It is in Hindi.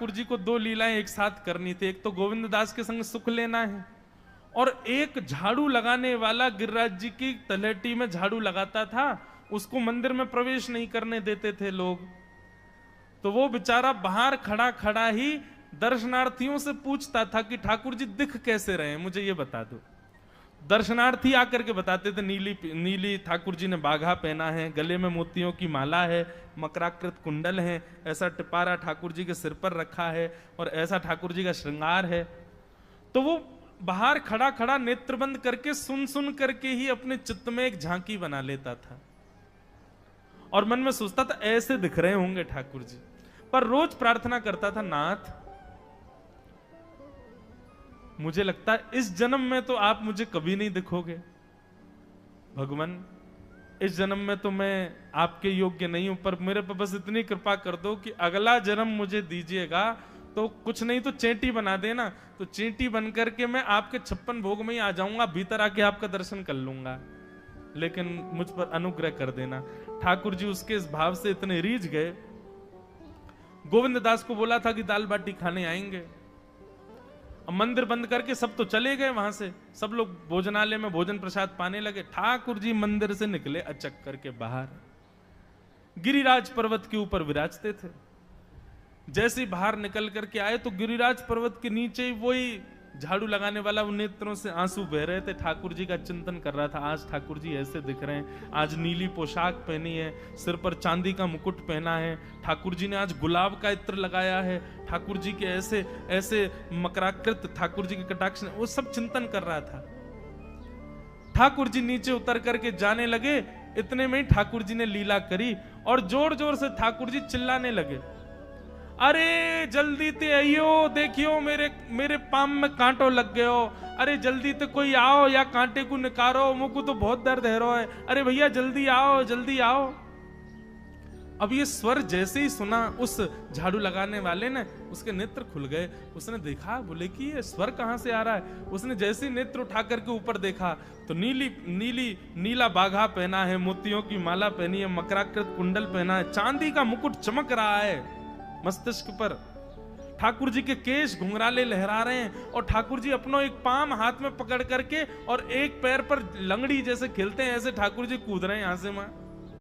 ठाकुर जी को दो लीलाएं एक साथ करनी थी। एक तो गोविंद दास के संग सुख लेना है, और एक झाड़ू लगाने वाला गिरिराज जी की तलहटी में झाड़ू लगाता था, उसको मंदिर में प्रवेश नहीं करने देते थे लोग। तो वो बेचारा बाहर खड़ा खड़ा ही दर्शनार्थियों से पूछता था कि ठाकुर जी दिख कैसे रहे हैं, मुझे ये बता दो। दर्शनार्थी आकर के बताते थे नीली नीली ठाकुर जी ने बाघा पहना है, गले में मोतियों की माला है, मकराकृत कुंडल है, ऐसा टिपारा ठाकुर जी के सिर पर रखा है और ऐसा ठाकुर जी का श्रृंगार है। तो वो बाहर खड़ा खड़ा नेत्र बंद करके सुन सुन करके ही अपने चित्त में एक झांकी बना लेता था और मन में सोचता था ऐसे दिख रहे होंगे ठाकुर जी। पर रोज प्रार्थना करता था, नाथ मुझे लगता है इस जन्म में तो आप मुझे कभी नहीं दिखोगे, भगवान इस जन्म में तो मैं आपके योग्य नहीं हूं, पर मेरे पर बस इतनी कृपा कर दो कि अगला जन्म मुझे दीजिएगा, तो कुछ नहीं तो चेंटी बना देना, तो चेंटी बन करके मैं आपके 56 भोग में ही आ जाऊंगा, भीतर आके आपका दर्शन कर लूंगा, लेकिन मुझ पर अनुग्रह कर देना। ठाकुर जी उसके इस भाव से इतने रीझ गए। गोविंद दास को बोला था कि दाल बाटी खाने आएंगे, अब मंदिर बंद करके सब तो चले गए वहां से, सब लोग भोजनालय में भोजन प्रसाद पाने लगे। ठाकुर जी मंदिर से निकले अचक करके बाहर, गिरिराज पर्वत के ऊपर विराजते थे। जैसे ही बाहर निकल करके आए तो गिरिराज पर्वत के नीचे ही वही झाड़ू लगाने वाला उन नेत्रों से आंसू बह रहे थे। ठाकुर जी का चिंतन कर रहा था, आज ठाकुर जी ऐसे दिख रहे हैं, आज नीली पोशाक पहनी है, सिर पर चांदी का मुकुट पहना है, ठाकुर जी ने आज गुलाब का इत्र लगाया है, ठाकुर जी के ऐसे ऐसे मकराकृत ठाकुर जी के कटाक्ष, वो सब चिंतन कर रहा था। ठाकुर जी नीचे उतर करके जाने लगे, इतने में ही ठाकुर जी ने लीला करी और जोर जोर से ठाकुर जी चिल्लाने लगे, अरे जल्दी ते आइयो, देखियो मेरे पाम में कांटो लग गयो, अरे जल्दी ते कोई आओ या कांटे को निकारो, मुझको तो बहुत दर्द है रो है, अरे भैया जल्दी आओ जल्दी आओ। अब ये स्वर जैसे ही सुना उस झाड़ू लगाने वाले ने, उसके नेत्र खुल गए, उसने देखा, बोले कि ये स्वर कहां से आ रहा है। उसने जैसे ही नेत्र उठा करके ऊपर देखा तो नीला बाघा पहना है, मोतियों की माला पहनी है, मकराकृत कुंडल पहना है, चांदी का मुकुट चमक रहा है मस्तिष्क पर, ठाकुर जी के केश घुंघराले लहरा रहे हैं और ठाकुर जी अपनो एक पाम हाथ में पकड़ करके और एक पैर पर लंगड़ी जैसे खेलते हैं ऐसे ठाकुर जी कूद रहे हैं यहां से वहां।